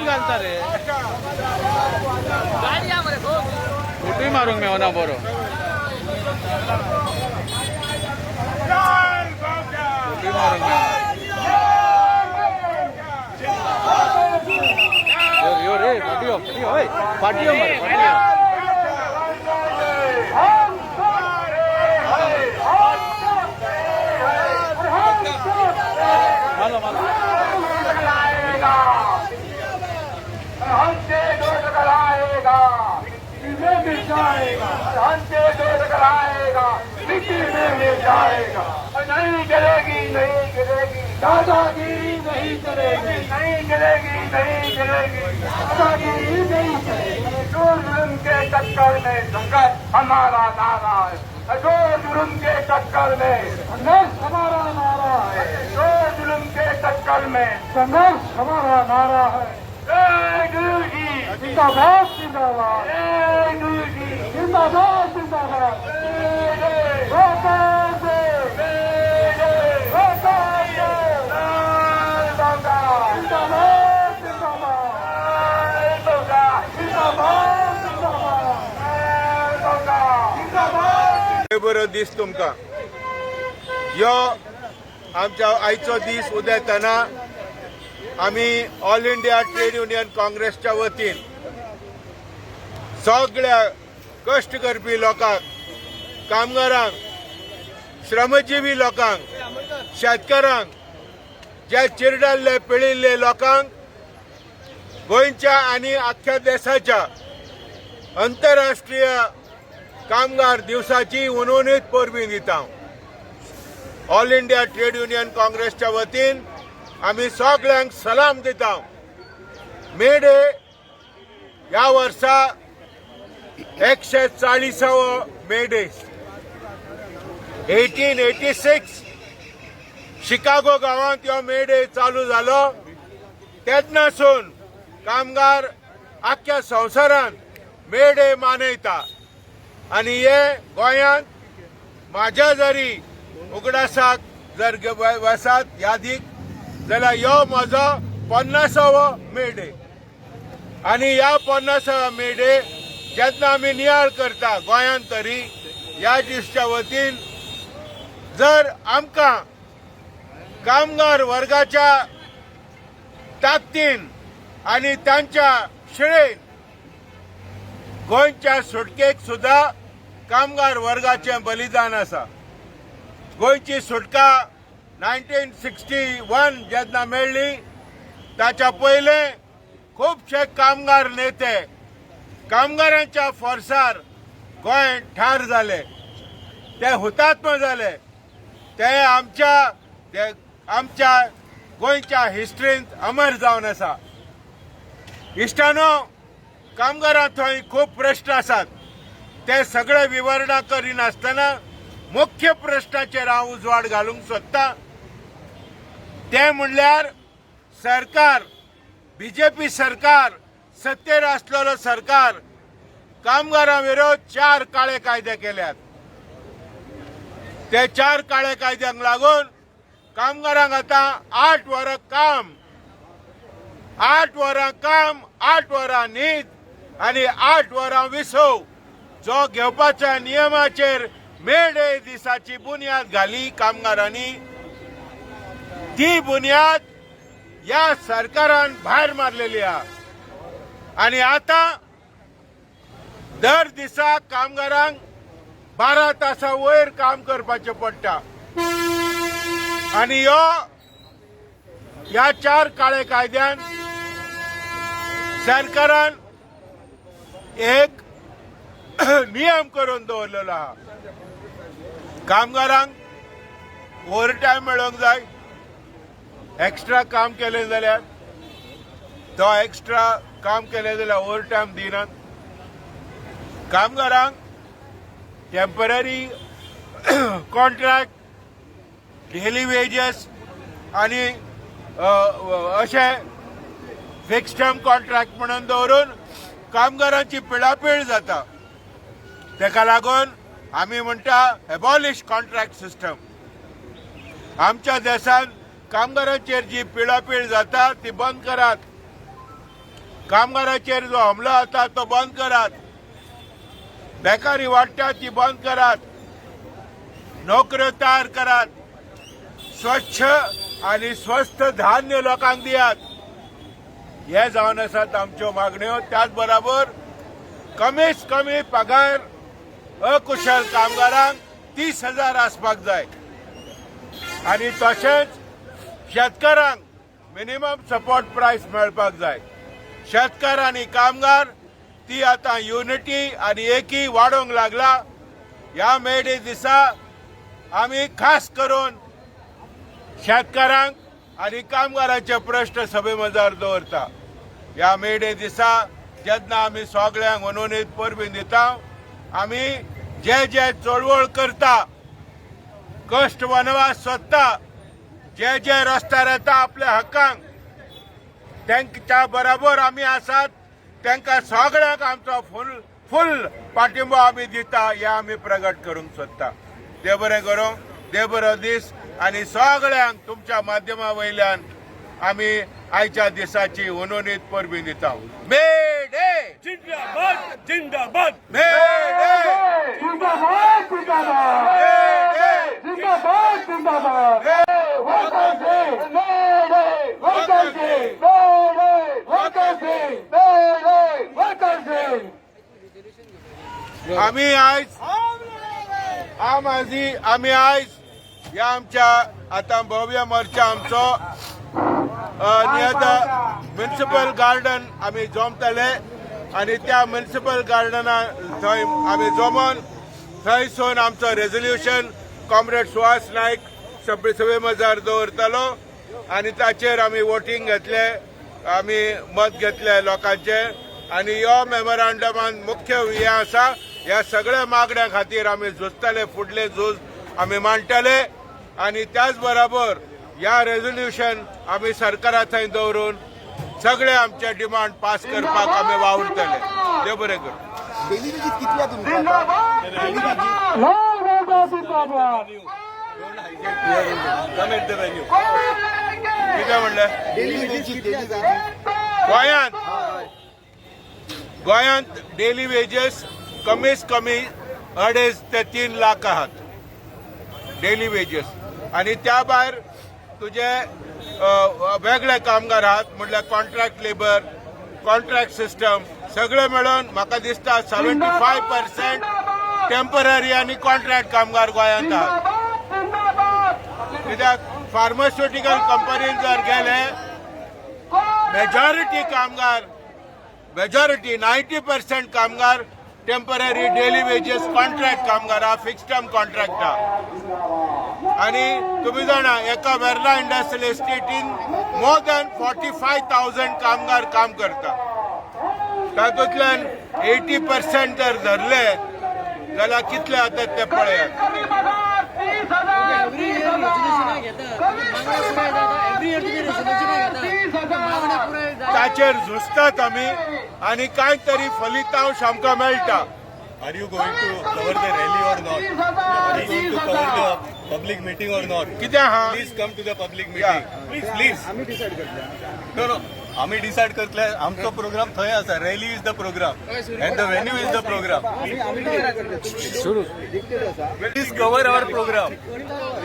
घालता रे कुठे मारूंग मी होना बरो कुठे मारूंग यो रे पाटियो पाटियो मारे पाटियो मालो मालो हमसे दूर कराएगा में मिल जाएगा हमसे दूर कराएगा मिट्टी में मिल जाएगा नहीं गिरेगी नहीं गिरेगी दादागिरी नहीं चलेगी नहीं गिरेगी नहीं गिरेगी दादागिरी नहीं चलेगी जो जुर्म के चक्कर में संघर्ष हमारा नारा है जो जुर्म के चक्कर में संघर्ष हमारा नारा है जो जुर्म के चक्कर में संघर्ष हमारा नारा है जिंदाबाद जिंदाबाद जिंदाबाद जिंदाबाद बरो दीस तुमकां यो आमच्या आयचो दीस उदेताना आम्ही ऑल इंडिया ट्रेड युनियन काँग्रेसच्या वतीन सगळ्या कष्ट करपी लोकांक कामगारांक श्रमजीवी लोकांक शेतकारांक जे चिरडल्ले पिळिल्ले लोकांक गोंयच्या आनी आख्ख्या देशाच्या आंतरराष्ट्रीय कामगार दिवसाची उनवणीत परबीं दिता ऑल इंडिया ट्रेड युनियन काँग्रेसच्या वतीन आम्ही सगळ्यांक सलाम दिता मे डे ह्या वर्सा 140वा मे डे 1886 शिकागो गावात ह्यो मे डे चालू जालो तेन्नासून कामगार आख्ख्या संवसारांत मे डे मनयता आनी हे गोंयांत म्हाज्या जरी उगडासाक जर वसात यादीक जाल्यार ह्यो म्हजो 50वा मे डे आनी ह्या 50वा मे डे जेन्ना आमी नियाळ करता गोंयांत तरी ह्या दिसच्या वतीन जर आमकां कामगार वर्गाच्या ताकदीन आनी तांच्या शिळेन गोंयच्या सुटकेक सुद्धा कामगार वर्गाचें बलिदान आसा गोंयची सुटका 1961 जेन्ना मेळ्ळी ताच्या पयले खूबशे कामगार नेते कामगारांच्या फोर्सार गोंय ठार जाले ते हुतात्मा जाले ते आमच्या गोंयच्या हिस्ट्रींत अमर जावन आसा इश्टानो कामगारां थंय खूब प्रश्न आसात ते सगळे विवरणा करिनासतना मुख्य प्रश्नाचेर हांव उजवाड घालूंक सोदतां ते म्हणल्यार सरकार बीजेपी सरकार सत्तेर आसलेलो सरकार कामगारां विरोध 4 काळे कायदे केल्यात ते 4 काळे कायद्यांक लागून कामगारांक आतां 8 वरां काम 8 वरां काम 8 वरां न्हीद आनी 8 वरां विसव जो घेवपाच्या नियमाचेर मे डे दिसाची बुन्याद घाली कामगारांनी ती बुन्याद ह्या सरकारान भायर मारलेली आहा आनी आतां दर दिसा कामगारांक 12 तासां वयर काम करपाचें पडटा आनी ह्या 4 काळे कायद्यान सरकारान एक नियम करून दवरलेलो आहा कामगारांक ओव्हर टायम मेळोंक जाय एक्स्ट्रा काम केलें जाल्यार तो एक्स्ट्रा काम केलें जाल्यार ओव्हर टायम दिनात कामगारांक टेम्पररी कॉन्ट्रॅक्ट डेली वेजेस आनी अशे फिक्स टर्म कॉन्ट्रॅक्ट म्हणून दवरून कामगारांची पिळापीळ जाता तेका लागून आमी म्हणटा एबॉलिश कॉन्ट्रॅक्ट सिस्टम आमच्या देशात कामगारांचेर जी पिळापीळ जाता ती बंद करात. कामगारांचेर जो हमलो जाता तो बंद करात. बेकारी वाडटा ती बंद करात. नोकऱ्यो तयार करात. स्वच्छ आणि स्वस्त धान्य लोकांक दियात. हे जावन आसात आमच्यो मागण्यो. त्याच बरोबर कमीत कमी पगार अकुशल कामगारांक 30,000 आसपाक जाय आणि तशेंच शेतकारांक मिनिमम सपोर्ट प्राइस मेळपाक जाय. शेतकार आणि कामगार ती आता युनिटी आणि एकी वाडोंक लागला. ह्या मे डे दिसा आम्ही खास करून शेतकारांक आणि कामगारांचे प्रश्न सभे मजार दवरता. ह्या मे डे दिसा जेन्ना आमी सगळ्यांक मनोनीत परबी दिता, आमी जे जे चळवळ करता, कश्ट वनवास सोदता, जे जे रस्त्यार येता आपल्या हक्कांक, त्यांच्या बरोबर आमी आसात. तांकां सगळ्यांक आमचो फुल पाठिंबो आमी दिता हे आमी प्रगट करूंक सोदता. देव बरें करूं. देव बरो दीस. आणि सगळ्यांक तुमच्या माध्यमा वयल्यान आमी आयच्या दिसाची मनोनीत परबी दिता. मे डे जिंदाबाद जिंदाबाद. मे डे जिंदाबाद जिंदाबाद. जिंदाबाद जिंदाबाद. Workers day. Workers day. Workers day. Workers day. आमी आयज आमी आयज या आमच्या आता भव्य मोर्चा आमचो नियर द म्युनिसिपल गार्डन आमी जमतले आणि त्या म्युनिसिपल गार्डना थंय आमी जमोन थंयसून आमचो रेझोल्युशन कॉम्रेड सुहास नायक सभे मजार दवरतलो आणि ताचेर आमी वोटींग घेतले. आमी मत घेतले लोकांचे आणि ह्यो मेमोरंडमान मुख्य हे आसा. ह्या सगळ्या मागण्या खातीर आमी झुजतले. फुडले झूज आमी मांडटले आणि त्याच बरोबर ह्या रेझोल्युशन आमी सरकारा थंय दवरून सगळे आमचे डिमांड पास करपाक आमी वावुरतले. देव बरें करूं. डेली वेजीस कितल्या तुमकां? कितें म्हणलें? डेली वेजीस गोंयांत डेली वेजेस कमीत कमी 2.5 ते 3 लाख आहात डेली वेजेस. आणि त्या भायर तुझे वेगळे कामगार आहात म्हटल्यार कॉन्ट्रॅक्ट लेबर, कॉन्ट्रॅक्ट सिस्टम सगळे मेळून म्हाका दिसता 75% टेम्पररी आणि कॉन्ट्रॅक्ट कामगार गोंयांत आहात. कित्याक फार्मास्युटिकल कंपनीन जर गेले मेजॉरिटी 90% कामगार टेम्पररी डेली वेजेस कॉन्ट्रॅक्ट कामगार हा, फिक्स टर्म कॉन्ट्रॅक्ट हा. आणि तुम्ही जाणा एका वेर्ला इंडस्ट्रियल इस्टेटीन मोर दॅन 45,000 कामगार काम करतात. तातूंतल्यान 80% जर धरले जाल्यार कितले जातात ते पळयात. ताचेर झुजतात आमी आणि काय तरी फलितांश आमकां मेळटा. Are you going to cover the rally or not? Are you going to cover the public meeting or not? कितें आहा? Please come to the public meeting. Please. आम्ही डिसाइड करतले. No. आम्ही डिसाइड करतले. आमचो प्रोग्राम थंय आसा. Rally is the program and the venue is the program. आम्ही डिसाइड करतले. डिक्टेट आसा. Please cover our program.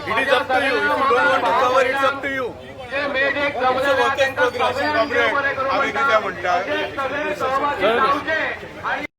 It is up to you. If you don't want to cover, it's up to you. आमी कितें म्हणटा